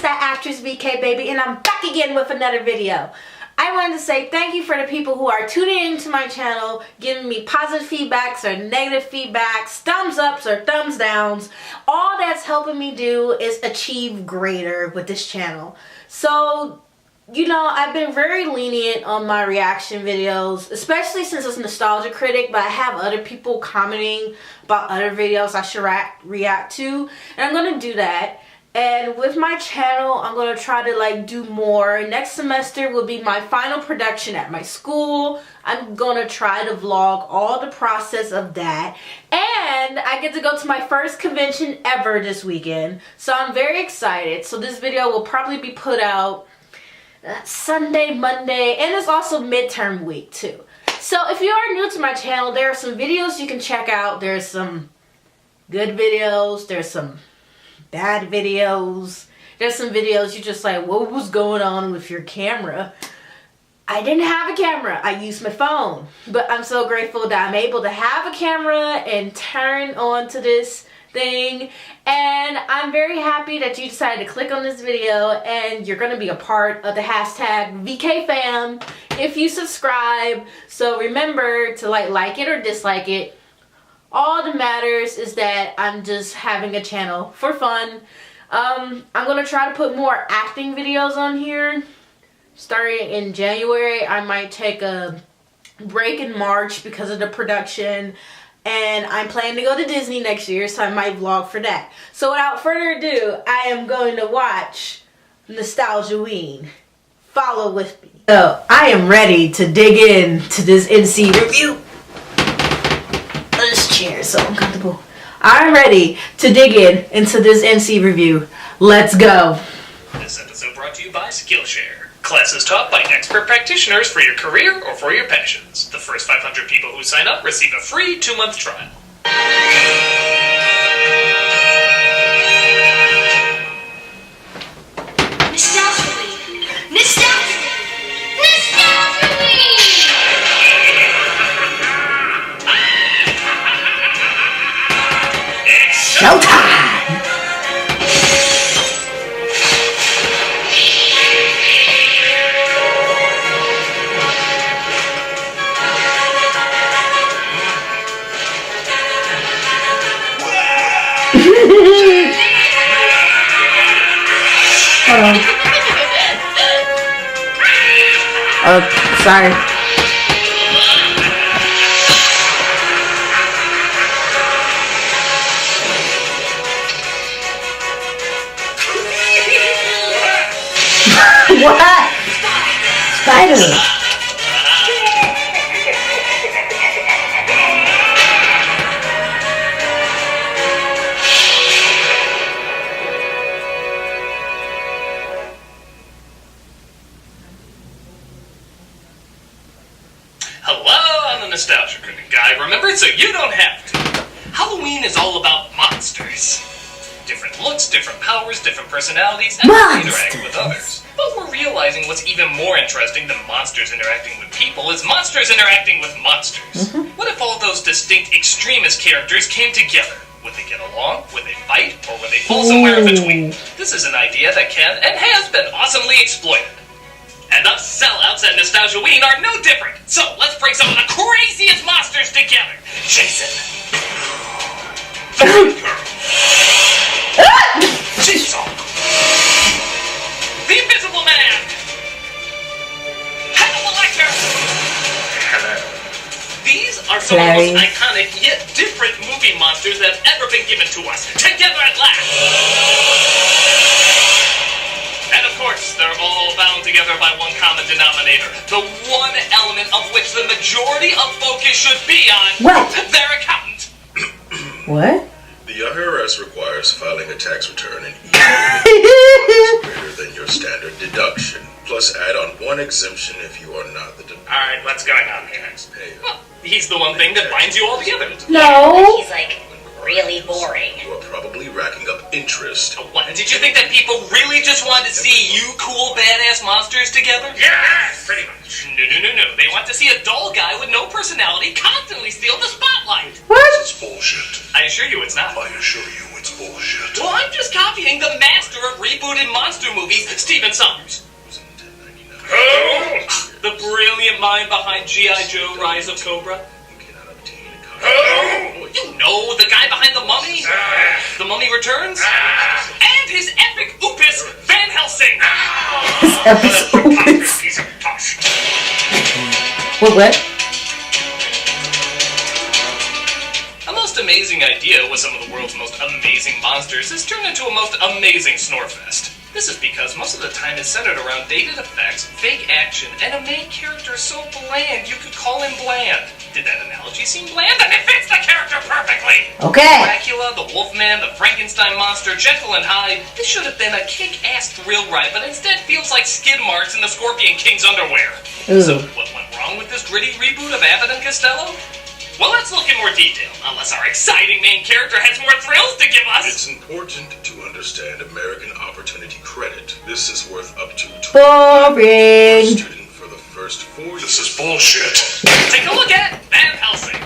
that actress VK baby, and I'm back again with another video. I wanted to say thank you for the people who are tuning into my channel, giving me positive feedbacks or negative feedbacks, thumbs ups or thumbs downs. All that's helping me do is achieve greater with this channel. So, you know, I've been very lenient on my reaction videos, especially since it's Nostalgia Critic, but I have other people commenting about other videos I should react to, and I'm going to do that. And with my channel, I'm going to try to do more. Next semester will be my final production at my school. I'm going to try to vlog all the process of that. And I get to go to my first convention ever this weekend. So I'm very excited. So this video will probably be put out Sunday, Monday, and it's also midterm week too. So if you are new to my channel, there are some videos you can check out. There's some good videos. There's some bad videos. There's some videos you're just like, what was going on with your camera? I didn't have a camera. I used my phone. But I'm so grateful that I'm able to have a camera and turn on to this thing. And I'm very happy that you decided to click on this video and you're going to be a part of the hashtag VKFam if you subscribe. So remember to like it or dislike it. All that matters is that I'm just having a channel for fun. I'm going to try to put more acting videos on here. Starting in January, I might take a break in March because of the production. And I'm planning to go to Disney next year, so I might vlog for that. So without further ado, I am going to watch Nostalgia-ween. Follow with me. So, I am ready to dig into this NC review. This chair is so uncomfortable. I'm ready to dig into this NC review. Let's go. This episode brought to you by Skillshare. Classes taught by expert practitioners for your career or for your passions. The first 500 people who sign up receive a free 2-month trial. Nostalgia-ween! Nostalgia-ween! Nostalgia-ween! It's Showtime! Hold on. Oh, sorry. What? Spider. Hello, I'm the Nostalgia Critic guy. Remember, so you don't have to. Halloween is all about monsters. Different looks, different powers, different personalities, and interacting with others. But we're realizing what's even more interesting than monsters interacting with people is monsters interacting with monsters. What if all those distinct extremist characters came together? Would they get along? Would they fight? Or would they fall somewhere in between? This is an idea that can and has been awesomely exploited. And us sellouts at Nostalgia-ween are no different. So let's bring some of the craziest monsters together. Jason. The Green Girl. Jigsaw. The Invisible Man. Hannibal Lecter. Hello. These are some of the most iconic yet different movie monsters that have ever been given to us. Together at last. And of course, they're all bound together by one common denominator. The one element of which the majority of focus should be on. What? Their accountant. What? The IRS requires filing a tax return and each is greater than your standard deduction. Plus add on one exemption if you are not the Alright, what's going on here? taxpayer. Well, he's the one thing that binds you all together. No. He's like really boring. You are probably racking up interest. What? Did you think that people really just wanted to see you cool, badass monsters together? Yes, pretty much. No. They want to see a dull guy with no personality constantly steal the spotlight. What? It's bullshit. I assure you it's not. I assure you it's bullshit. Well, I'm just copying the master of rebooted monster movies, Stephen Sommers. Oh! The brilliant mind behind G.I. Joe: Rise of Cobra. Oh! You know, the guy behind The Mummy? The Mummy Returns? And his epic opus, Van Helsing! His epic opus. Piece of tosh. What? A most amazing idea with some of the world's most amazing monsters has turned into a most amazing snorefest. This is because most of the time is centered around dated effects, fake action, and a main character so bland you could call him bland. Did that analogy seem bland? And it fits the character perfectly! Okay. Dracula, the Wolfman, the Frankenstein monster, Jekyll and Hyde. This should have been a kick-ass thrill ride, but instead feels like skid marks in the Scorpion King's underwear. Ooh. So, what went wrong with this gritty reboot of Abbott and Costello? Well, let's look in more detail, unless our exciting main character has more thrills to give us! It's important to understand American Opportunity Credit. This is worth up to Boring. student for the first 4 years. This is bullshit. Take a look at Van Helsing.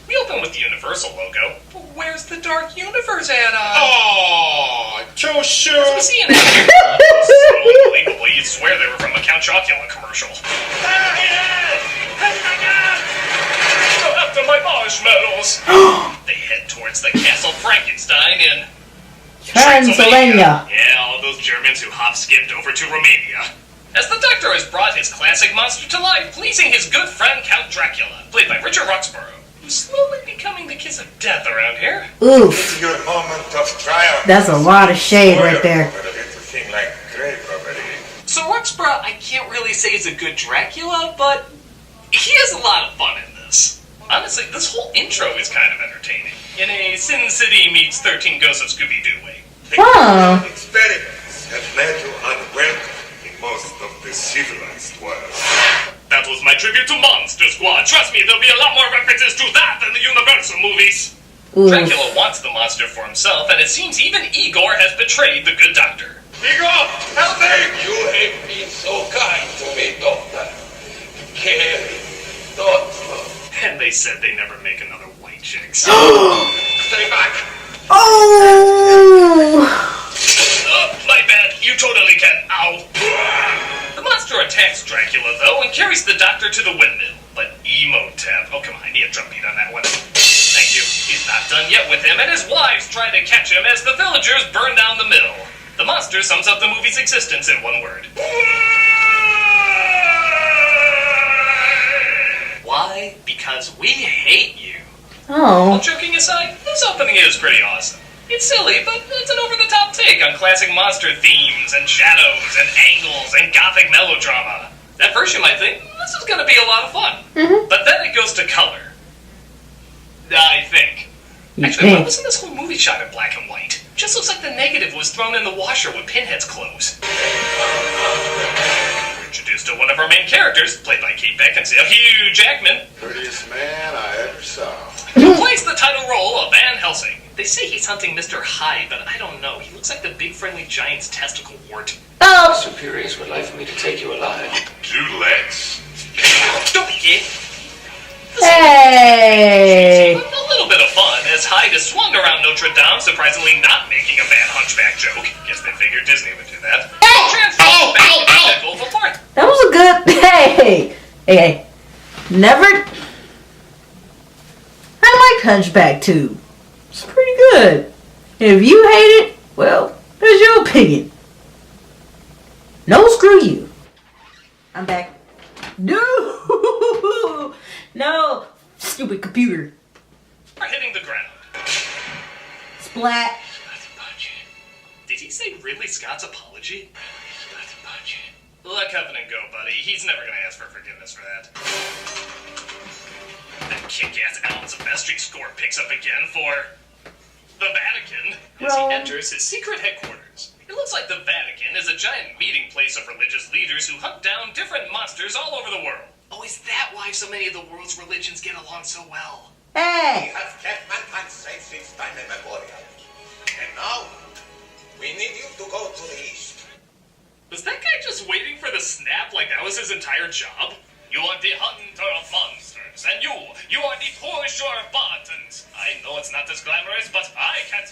We open with the Universal logo. But where's the Dark Universe at? Oh, too As we soon. see an actor, so unbelievable you'd swear they were from a Count Chocula commercial. There he is! Hey, my God! Go after my marshmallows! They head towards the Castle Frankenstein in Transylvania. Yeah, all those Germans who hop-skipped over to Romania. As the Doctor has brought his classic monster to life, pleasing his good friend Count Dracula, played by Richard Roxburgh, who's slowly becoming the kiss of death around here. Oof. Your moment of triumph. That's a lot of shade right there. But a little thing like grape already. So Roxburgh, I can't really say is a good Dracula, but he has a lot of fun in this. Honestly, this whole intro is kind of entertaining. In a Sin City meets 13 Ghosts of Scooby-Doo way. Huh. Experiments have made you unwelcome in most of the civilized world. That was my tribute to Monster Squad. Trust me, there'll be a lot more references to that than the Universal movies. Oof. Dracula wants the monster for himself, and it seems even Igor has betrayed the good doctor. Igor, help me! You have been so kind to me, Doctor. Caring, thoughtful. And they said they never make another white chicks. Stay back. Oh. Oh, my bad. You totally can. Ow. The monster attacks Dracula, though, and carries the doctor to the windmill. But Emotep. Oh, come on. I need a drum beat on that one. Thank you. He's not done yet with him, and his wives try to catch him as the villagers burn down the mill. The monster sums up the movie's existence in one word. Why? Because we hate you. All Oh. joking aside, this opening is pretty awesome. It's silly, but it's an over-the-top take on classic monster themes and shadows and angles and gothic melodrama. At first you might think, this is going to be a lot of fun. But then it goes to color. I think. You Actually, why think? wasn't this whole movie shot in black and white? Just looks like the negative was thrown in the washer when Pinhead's clothes. We're introduced to one of our main characters, played by Kate Beckinsale, Hugh Jackman, Prettiest man I ever saw. who plays the title role of Van Helsing. They say he's hunting Mr. Hyde, but I don't know. He looks like the big friendly giant's testicle wart. Oh. Superiors would like for me to take you alive. Do let's. Don't be it. Hey. A little bit of fun as Hyde is swung around Notre Dame, surprisingly not making a bad hunchback joke. Guess they figured Disney would do that. Transforms back to the vehicle before it. That was a good. Hey. Never. I like Hunchback too. It's pretty good. If you hate it, well, that's your opinion. No, screw you. I'm back. No, no, stupid computer. Are hitting the ground. Splat. Did he say Ridley Scott's apology? Let Covenant go, buddy. He's never gonna ask for forgiveness for that. That kick-ass Alan Silvestri score picks up again for the Vatican as he Rome. enters his secret headquarters. It looks like the Vatican is a giant meeting place of religious leaders who hunt down different monsters all over the world. Oh, is that why so many of the world's religions get along so well? Hey. have kept mankind safe since time immemorial. And now, we need you to go to the east. Was that guy just waiting for the snap like that was his entire job? You are the hunter of monsters, and you are the pusher of buttons. I know it's not as glamorous, but I can't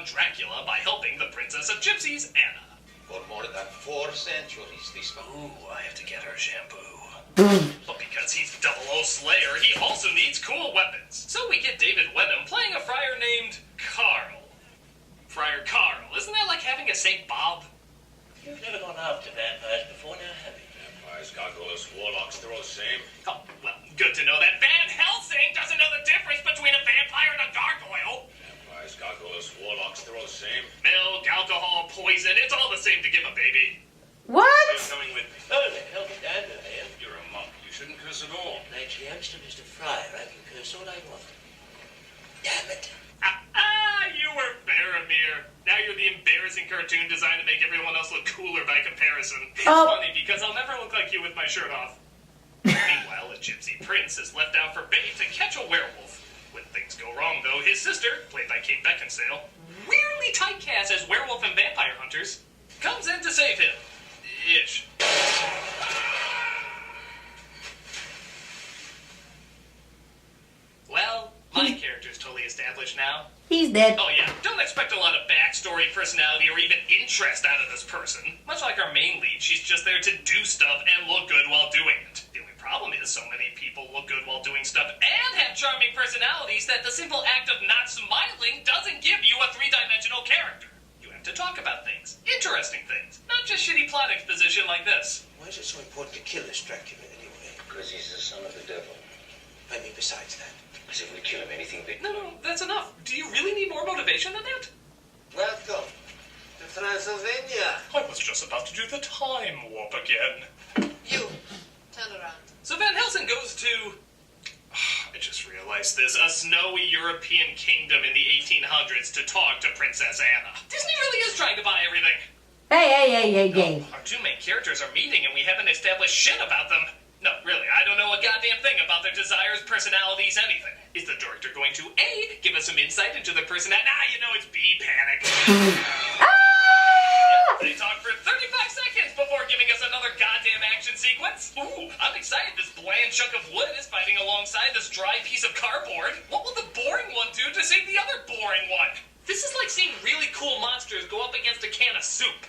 on Dracula by helping the Princess of Gypsies, Anna. For more than 4 centuries, this man. Ooh, I have to get her shampoo. But because he's 00 Slayer, he also needs cool weapons. So we get David Wenham playing a friar named Carl. Friar Carl. Isn't that like having a St. Bob? You've never gone after vampires before now, have you? Vampires, gargoyles, warlocks, they're all the same. Oh, well, good to know that Van Helsing doesn't know the difference between a vampire and a gargoyle. Vampires, gargoyles, warlocks, they're all the same. Milk, alcohol, poison, it's all the same to give a baby. What? You're coming with me. Oh, then help me down to him. You're a monk. You shouldn't curse at all. Actually, I'm still just a friar. I can curse all I want. Damn it. You were Faramir. Now you're the embarrassing cartoon designed to make everyone else look cooler by comparison. It's Oh. funny because I'll never look like you with my shirt off. Meanwhile, a gypsy prince is left out for bait to catch a werewolf. When things go wrong, though, his sister, played by Kate Beckinsale, weirdly typecast as werewolf and vampire hunters, comes in to save him. Ish. Well, my character's totally established now. He's dead. Oh yeah, don't expect a lot of backstory, personality, or even interest out of this person. Much like our main lead, she's just there to do stuff and look good while doing it. The only problem is so many people look good while doing stuff and have charming personalities that the simple act of not smiling doesn't give you a three-dimensional character. You have to talk about things, interesting things, not just shitty plot exposition like this. Why is it so important to kill this Dracula anyway? Because he's the son of the devil. I mean, besides that. Because if we kill him, anything big... No, that's enough. Do you really need more motivation than that? Welcome to Transylvania. I was just about to do the time warp again. You, turn around. So Van Helsing goes to... I just realized this. A snowy European kingdom in the 1800s to talk to Princess Anna. Disney really is trying to buy everything. Hey. Our two main characters are meeting and we haven't established shit about them. No, really, I don't know a goddamn thing about their desires, personalities, anything. Is the director going to A, give us some insight into their personality? Nah, you know it's B, panic. They talk for 35 seconds before giving us another goddamn action sequence. Ooh, I'm excited this bland chunk of wood is fighting alongside this dry piece of cardboard. What will the boring one do to save the other boring one? This is like seeing really cool monsters go up against a can of soup.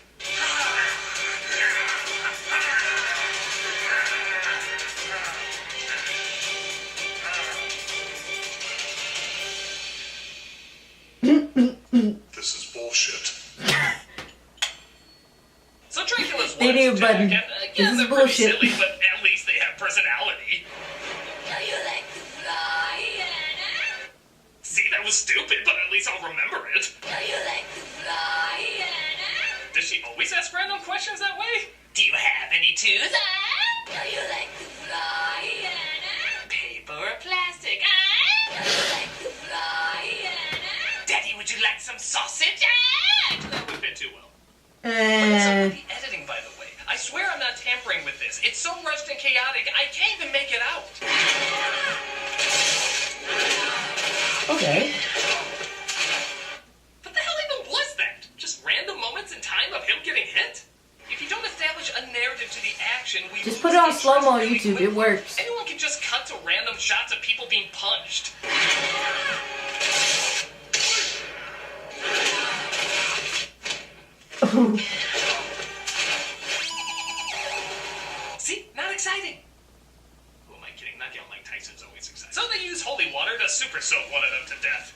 This is bullshit. So Dracula's They do, words, but Jack, this again, is they're pretty bullshit. silly, but at least they have personality. Do you like to fly, Anna? See, that was stupid, but at least I'll remember it. Do you like to fly, Anna? Does she always ask random questions that way? Do you have any tooth? Do you like to fly, Anna? Paper or plastic? Do you like to fly, Anna? Daddy, would you like some sausage? That would fit too well. But it's all the editing, by the way. I swear I'm not tampering with this. It's so rushed and chaotic, I can't even make it out. Okay. What the hell even was that? Just random moments in time of him getting hit? If you don't establish a narrative to the action, we Just lose put it on interest slow-mo on really YouTube. quickly. It works. Anyone can just cut to random shots of people being punched. See? Not exciting. Who am I kidding? Not Mike Tyson's always exciting. So they use holy water to super soak one of them to death.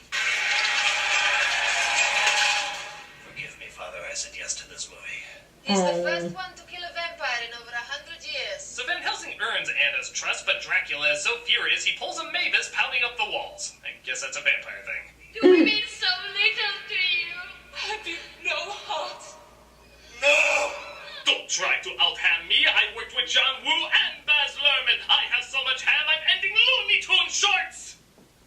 Forgive me, Father, I said yes to this movie. He's the first one to kill a vampire in over 100 years. So Van Helsing earns Anna's trust, but Dracula is so furious he pulls a Mavis pounding up the walls. I guess that's a vampire thing. Do we mean so little to you? Have you no heart? No! Don't try to out-ham me. I worked with John Woo and Baz Luhrmann. I have so much ham, I'm ending Looney Tunes shorts.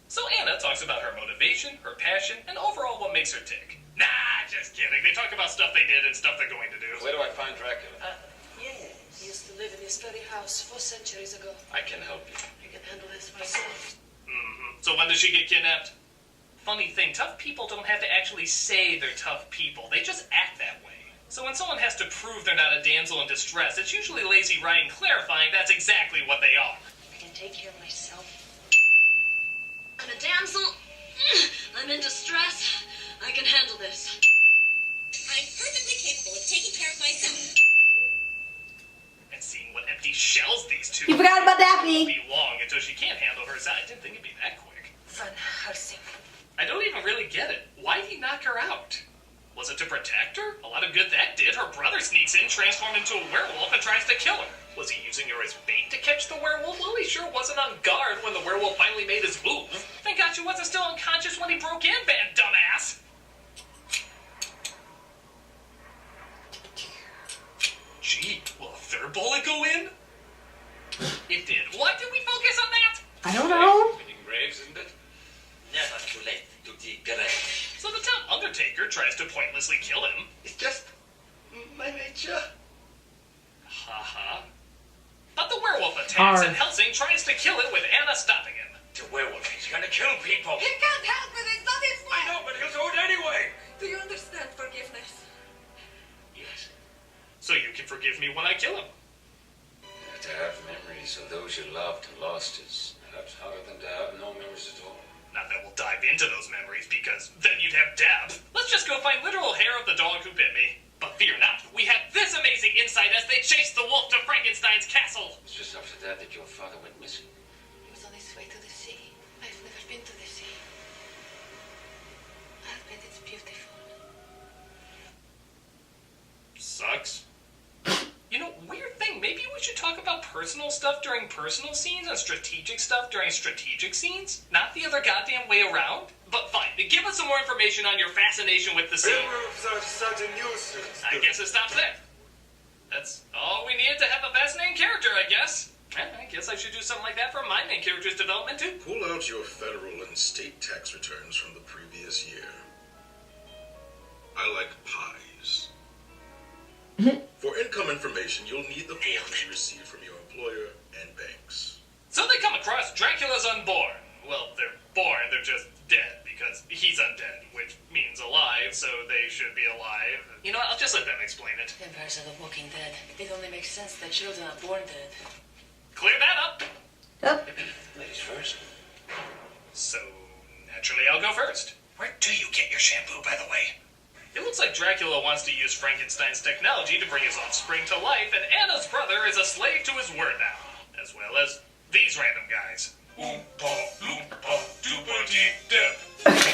So Anna talks about her motivation, her passion, and overall what makes her tick. Nah, just kidding. They talk about stuff they did and stuff they're going to do. Where do I find Dracula? Yes. He used to live in this very house 4 centuries ago. I can help you. I can handle this myself. So when does she get kidnapped? Funny thing, tough people don't have to actually say they're tough people. They just act that way. So when someone has to prove they're not a damsel in distress, it's usually lazy writing clarifying that's exactly what they are. I can take care of myself. I'm a damsel. I'm in distress. I can handle this. I'm perfectly capable of taking care of myself. And seeing what empty shells these two You forgot about won't Daphne. be long until she can't handle her side. I didn't think it'd be that quick. Van Helsing. I don't even really get it. Why'd he knock her out? Was it to protect her? A lot of good that did. Her brother sneaks in, transformed into a werewolf, and tries to kill her. Was he using her as bait to catch the werewolf? Well, he sure wasn't on guard when the werewolf finally made his move. Thank God she wasn't still unconscious when he broke in, bad dumbass. Gee, will a third bullet go in? It did. Why did we focus on that? I don't know. Winning graves, isn't it? Never too late to dig grave. So the town Undertaker tries to pointlessly kill him. It's just my nature. Haha. But the werewolf attacks Hard. and Helsing tries to kill it with Anna stopping him. The werewolf, he's gonna kill people. He can't help it. It's not his fault. I know, but he'll do it anyway. Do you understand forgiveness? Yes. So you can forgive me when I kill him. To have memories of those you loved and lost is perhaps harder than to have no memories at all. Not that we'll dive into those memories, because then you'd have Dab. Let's just go find literal hair of the dog who bit me. But fear not, we have this amazing insight as they chase the wolf to Frankenstein's castle. It's just after that that your father went missing. He was on his way to the sea. I've never been to the sea. I bet it's beautiful. Sucks. You know, weird thing, maybe we should talk about personal stuff during personal scenes and strategic stuff during strategic scenes? Not the other goddamn way around? But fine, give us some more information on your fascination with the sea. Werewolves are such a nuisance. I guess it stops there. That's all we needed to have a fascinating character, I guess. I guess I should do something like that for my main character's development, too. Pull out your federal and state tax returns from the previous year. I like pies. For income information, you'll need the forms you received from your employer and banks. So they come across Dracula's unborn. Well, they're born, they're just dead, because he's undead, which means alive, so they should be alive. You know what, I'll just let them explain it. Vampires are the walking dead. It only makes sense that children are born dead. Clear that up. Yep. Ladies first. So, naturally, I'll go first. Where do you get your shampoo, by the way? It looks like Dracula wants to use Frankenstein's technology to bring his offspring to life, and Anna's brother is a slave to his word now, as well as these random guys. Oompa loompa doopa-dee-dep.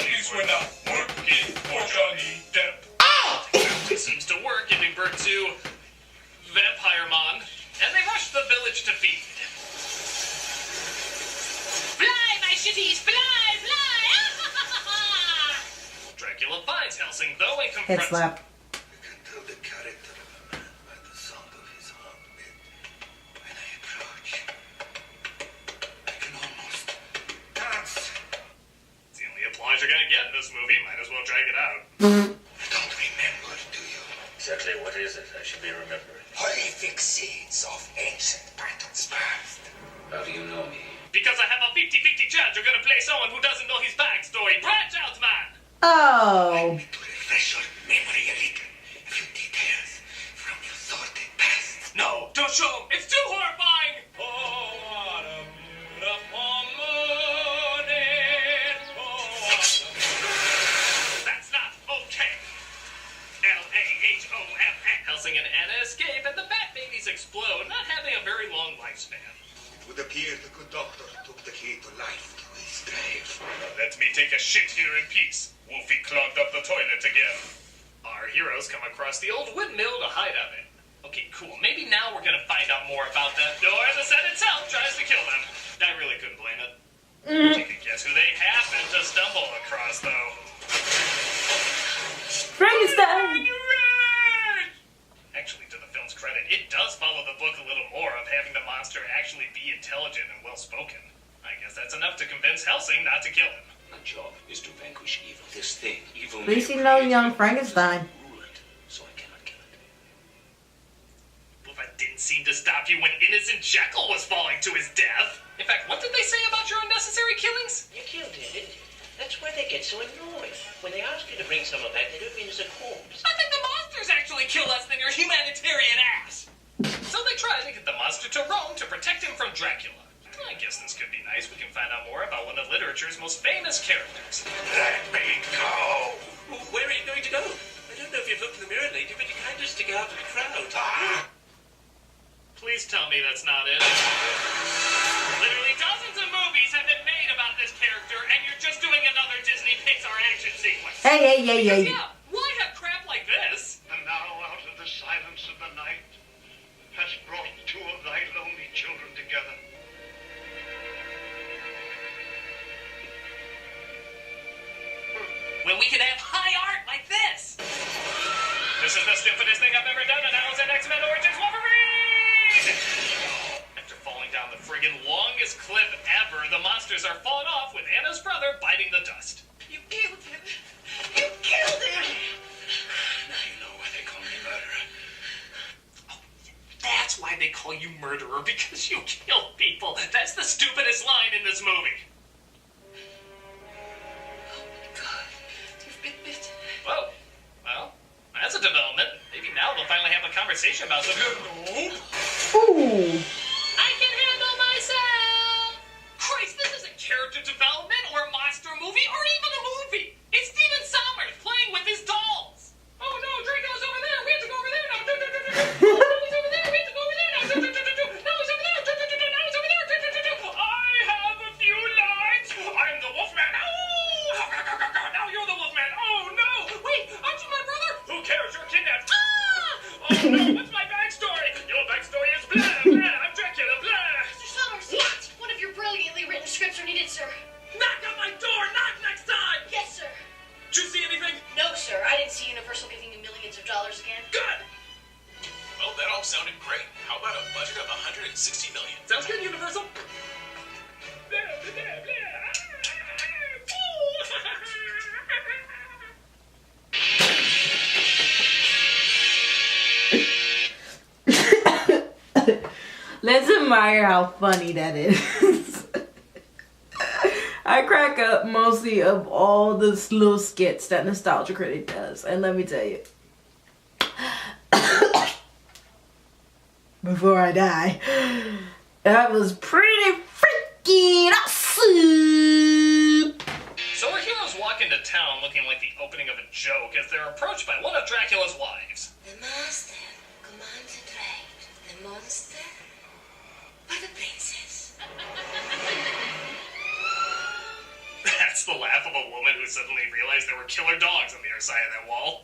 These were not working for Johnny Depp. It seems to work, giving birth to Vampiremon, and they rush the village to feed. Fly, my shitties, fly, fly! Dracula finds Helsing, though, and Head confronts him. slap. You can tell the character of a man by the sound of his heartbeat. When I approach, I can almost dance. It's the only applause you're gonna get in this movie. Might as well drag it out. You don't remember, do you? Exactly what is it I should be remembering? Prolific seeds of ancient battles past. How do you know me? Because I have a 50-50 chance you're gonna play someone who doesn't know his backstory. Branch out, man! Oh. To refresh your memory a little. A few details from your sordid past. No, don't show him. It's too horrifying! Oh, what a beautiful morning. Oh, that's not okay. L-A-H-O-M-N. Helsing and Anna escape, and the Bat Babies explode, not having a very long lifespan. It would appear the good doctor took the key to life to his grave. Let me take a shit here in peace. Wolfie clogged up the toilet again. Our heroes come across the old windmill to hide out in. Okay, cool. Maybe now we're gonna find out more about that door. The set itself tries to kill them. I really couldn't blame it. You can guess who they happen to stumble across, though. Frankenstein. Actually, to the film's credit, it does follow the book a little more of having the monster actually be intelligent and well-spoken. I guess that's enough to convince Helsing not to kill him. My job is to vanquish evil. This thing, evil. At least you know young Frankenstein. Rule it, so I cannot kill it. Well, that didn't seem to stop you when innocent Jekyll was falling to his death. In fact, what did they say about your unnecessary killings? You killed him, didn't you? That's where they get so annoyed. When they ask you to bring someone back, they don't mean as a corpse. I think the monsters actually kill less than your humanitarian ass. So they try to get the monster to Rome to protect him from Dracula. I guess this could be nice. We can find out more about one of literature's most famous characters. Let me go. take out the crowd. Please tell me that's not it. Literally dozens of movies have been made about this character, and you're just doing another Disney Pixar action sequence. Hey. Yeah, why have crap like this? And now out of the silence of the night has brought two of thy lonely children together. When we could have high art like this. This is the stupidest thing I've ever done, and I was an X-Men Origins Wolverine! After falling down the friggin' longest cliff ever, the monsters are fought off with Anna's brother biting the dust. You killed him. You killed him. Now you know why they call me murderer. That's why they call you murderer, because you kill people. That's the stupidest line in this movie. Oh my God. You've been bitten. Whoa. Well, that's a development. Maybe now they'll finally have a conversation about the... Ooh. I can handle myself! Christ, this isn't character development or a monster movie or even a movie. It's Steven Sommers playing with his dolls. Oh no, Draco's over there. We have to go over there now. No, he's over there. We have to go over there now. No, he's over there. No, he's over there. I have a few lines. I'm the Wolfman. Oh! Now you're the Wolfman. Oh no! Wait, aren't you my brother? Who cares? You're kidnapped. Ah! Oh no, what's my backstory? Your backstory is blah, blah. I'm Dracula, blah. Mr. Summers, What? one of your brilliantly written scripts are needed, sir. Knock on my door, knock next time! Yes, sir. Did you see anything? No, sir. I didn't see Universal giving you millions of dollars again. Good! Well, that all sounded great. How about a budget of $160 million? Sounds good, Universal. Blah, blah, blah, blah. Let's admire how funny that is. I crack up mostly of all the little skits that Nostalgia Critic does. And let me tell you, before I die, that was pretty freaking awesome. So our heroes walk into town looking like the opening of a joke as they're approached by one of Dracula's wives. The master commands a trade. The monster or the princess? That's the laugh of a woman who suddenly realized there were killer dogs on the other side of that wall.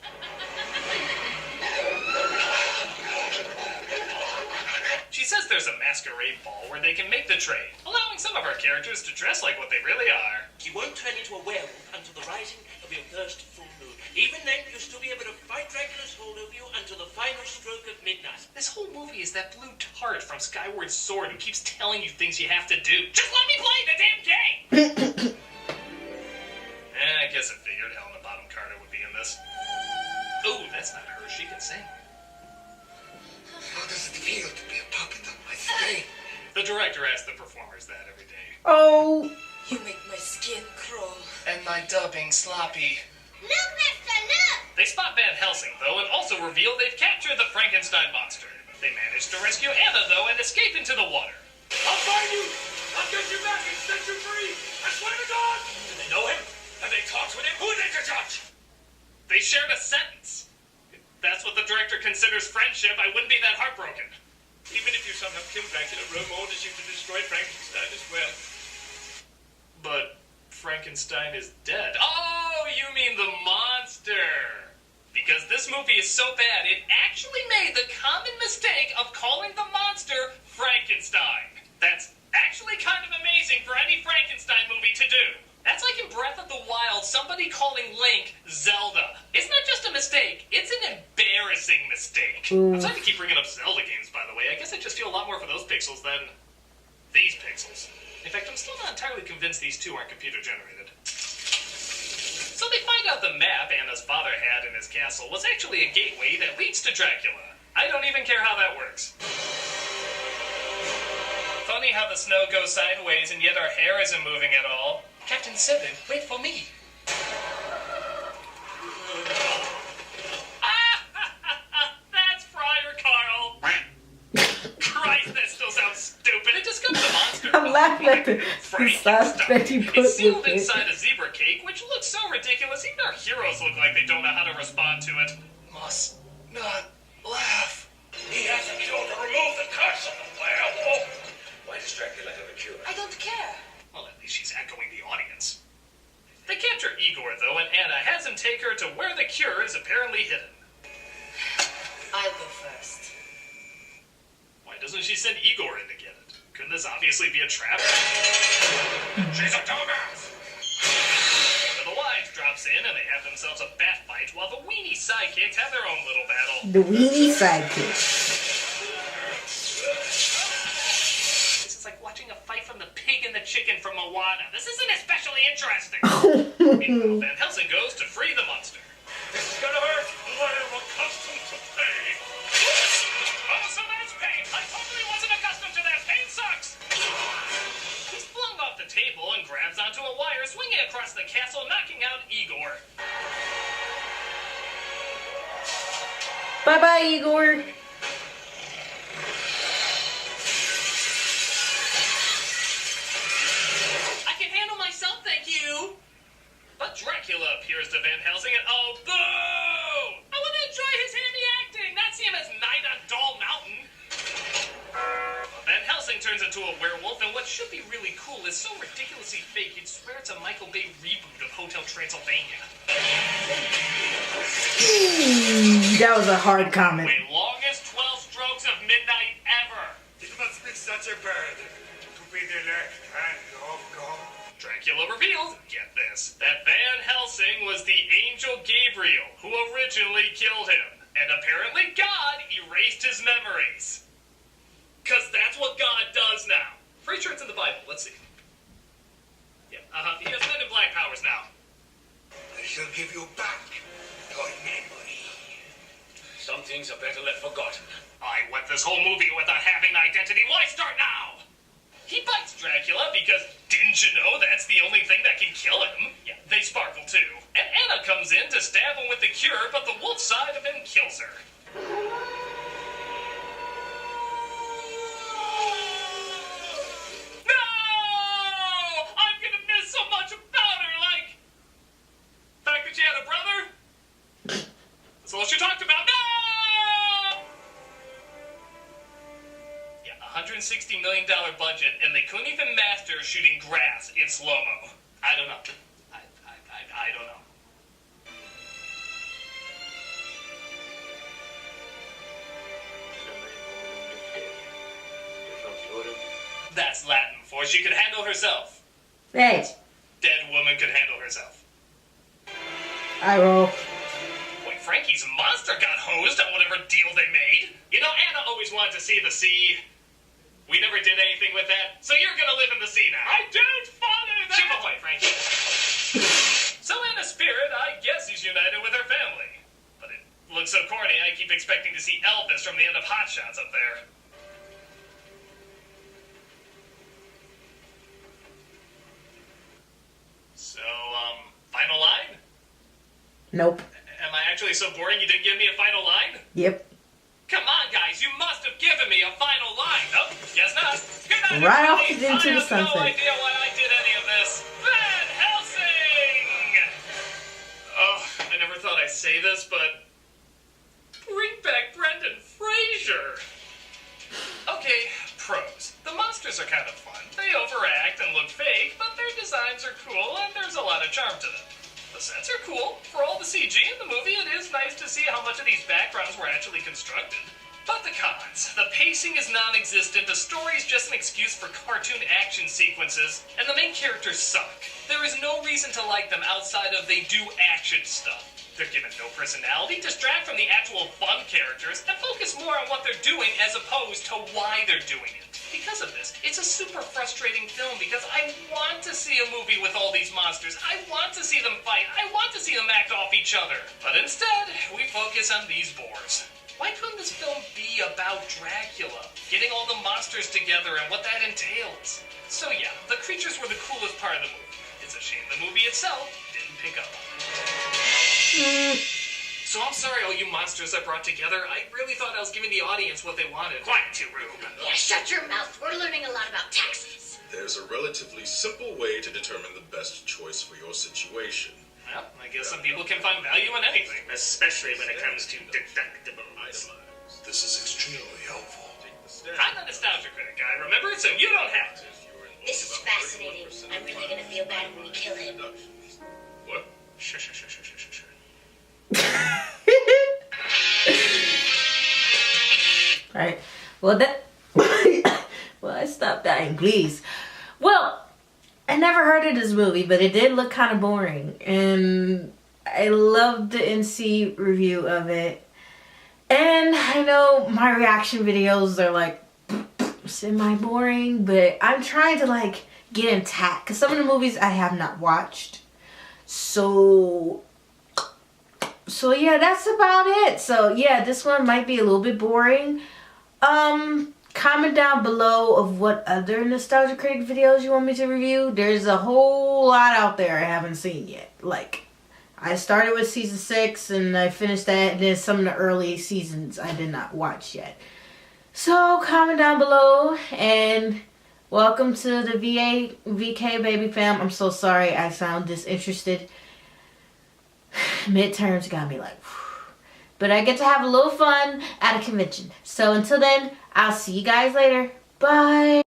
She says there's a masquerade ball where they can make the trade, allowing some of our characters to dress like what they really are. You won't turn into a werewolf until the rising of your first full moon. Even then, you'll still be able to fight Dracula's hold over you until the final stroke of midnight. This whole movie is that blue tart from Skyward Sword who keeps telling you things you have to do. Just let me play the damn game! I guess I figured Helena Bottom Carter would be in this. Ooh, that's not her. She can sing. How does it feel to be a puppet on my string? The director asks the performers that every day. Oh. You make my skin crawl. And my dubbing sloppy. Look, mister, look! They spot Van Helsing, though, and also reveal they've captured the Frankenstein monster. They manage to rescue Anna, though, and escape into the water. I'll find you! I'll get you back and set you free! I swear to God! Do they know him? Have they talked with him? Who are they to touch? They shared a sentence. If that's what the director considers friendship, I wouldn't be that heartbroken. Even if you somehow killed Dracula, Rome orders you to destroy Frankenstein as well. But Frankenstein is dead. Oh, you mean the monster. Because this movie is so bad, it actually made the common mistake of calling the monster Frankenstein. That's actually kind of amazing for any Frankenstein movie to do. That's like in Breath of the Wild, somebody calling Link Zelda. It's not just a mistake, it's an embarrassing mistake. I'm sorry to keep bringing up Zelda games, by the way. I guess I just feel a lot more for those pixels than these pixels. In fact, I'm still not entirely convinced these two aren't computer-generated. So they find out the map Anna's father had in his castle was actually a gateway that leads to Dracula. I don't even care how that works. Funny how the snow goes sideways and yet our hair isn't moving at all. Captain Seven, wait for me. That's Friar Carl. Christ, that still sounds stupid. It just comes the monster. I'm laughing at the sauce that you put It's sealed with it. inside a zebra cake, which looks so ridiculous. Even our heroes look like they don't know how to respond to it. Must not laugh. He has a cure to remove the curse of the werewolf. Why does Dracula have a cure? I don't care. Well, at least she's echoing the audience. They capture Igor, though, and Anna has him take her to where the cure is apparently hidden. I'll go first. Why doesn't she send Igor in to get it? Couldn't this obviously be a trap? She's a dumbass. One of the wives drops in, and they have themselves a bat fight, while the weenie sidekicks have their own little battle. The weenie sidekick. This is like watching a fight from the pig and the chicken from Moana. This isn't especially interesting. Meanwhile, Van Helsing goes to free the monster. This is gonna hurt. I am accustomed to pain. Oh, so that's pain. I totally wasn't accustomed to that. Pain sucks. He's flung off the table and grabs onto a wire, swinging across the castle, knocking out Igor. Bye-bye, Igor. I can handle myself, thank you. But Dracula appears to Van Helsing and oh, boo! I want to enjoy his handy acting, not see him as Knight on Doll Mountain. Van Helsing turns into a werewolf, and what should be really cool is so ridiculously fake you'd swear it's a Michael Bay reboot of Hotel Transylvania. That was a hard comment. Wait, longest 12 strokes of midnight ever. It must be such a bird to be the left hand of God. Dracula reveals, get this, that Van Helsing was the angel Gabriel who originally killed him. And apparently God erased his memories. Because that's what God does now. Pretty sure it's in the Bible. Let's see. Yeah, he has Men in Black powers now. I shall give you back your memory. Some things are better left forgotten. I went this whole movie without having an identity. Why start now? He bites Dracula because, didn't you know that's the only thing that can kill him? Yeah, they sparkle too. And Anna comes in to stab him with the cure, but the wolf side of him kills her. No! I'm gonna miss so much about her, like... the fact that she had a brother? That's all she talked about. No! Yeah, $160 million budget, and they couldn't even master shooting grass in slow-mo. I don't know. I don't know. That's Latin for she could handle herself. Thanks. Dead woman could handle herself. I roll. Wait, Frankie's monster got hosed on whatever deal they made. You know, Anna always wanted to see the sea. We never did anything with that, so you're gonna live in the sea now. I don't follow that! Chip away, Frankie. So Anna's spirit, I guess, is united with her family. But it looks so corny, I keep expecting to see Elvis from the end of Hot Shots up there. So, final line? Nope. Am I actually so boring you didn't give me a final line? Yep. Come on, guys, you must have given me a final line. Oh, guess not. Good night, Right off everybody. into the I have no sunset. idea why I did any of this. Van Helsing! Oh, I never thought I'd say this, but... bring back Brendan Fraser. Okay, pros. The monsters are kind of fun. They overact and look fake, but their designs are cool, and there's a lot of charm to them. The sets are cool. For all the CG in the movie, it is nice to see how much of these backgrounds were actually constructed. But the cons. The pacing is non-existent, the story is just an excuse for cartoon action sequences, and the main characters suck. There is no reason to like them outside of they do action stuff. They're given no personality, distract from the actual fun characters, and focus more on what they're doing as opposed to why they're doing it. Because of this, it's a super frustrating film because I want to see a movie with all these monsters. I want to see them fight. I want to see them act off each other. But instead, we focus on these bores. Why couldn't this film be about Dracula? Getting all the monsters together and what that entails. So yeah, the creatures were the coolest part of the movie. It's a shame the movie itself didn't pick up on it. So I'm sorry, all you monsters I brought together. I really thought I was giving the audience what they wanted. Quiet, you Rube. Yeah, shut your mouth. We're learning a lot about taxes. There's a relatively simple way to determine the best choice for your situation. Well, I guess some people can find value in anything. Especially when it comes to deductibles. Item. This is extremely helpful. I'm the nostalgia critic guy, remember it, so you don't have to. This is fascinating. I'm really gonna feel bad when we kill him. What? Sure. Right. Well, well, I stopped dying, please. Well, I never heard of this movie, but it did look kind of boring, and I loved the NC review of it. And I know my reaction videos are like semi-boring, but I'm trying to like get intact because some of the movies I have not watched. So yeah, that's about it. So yeah, this one might be a little bit boring. Comment down below of what other Nostalgia Critic videos you want me to review. There's a whole lot out there I haven't seen yet. Like, I started with season 6 and I finished that, and then some of the early seasons I did not watch yet. So comment down below, and welcome to the VK baby fam. I'm so sorry I sound disinterested. Midterms got me like, whew. But I get to have a little fun at a convention. So until then, I'll see you guys later. Bye.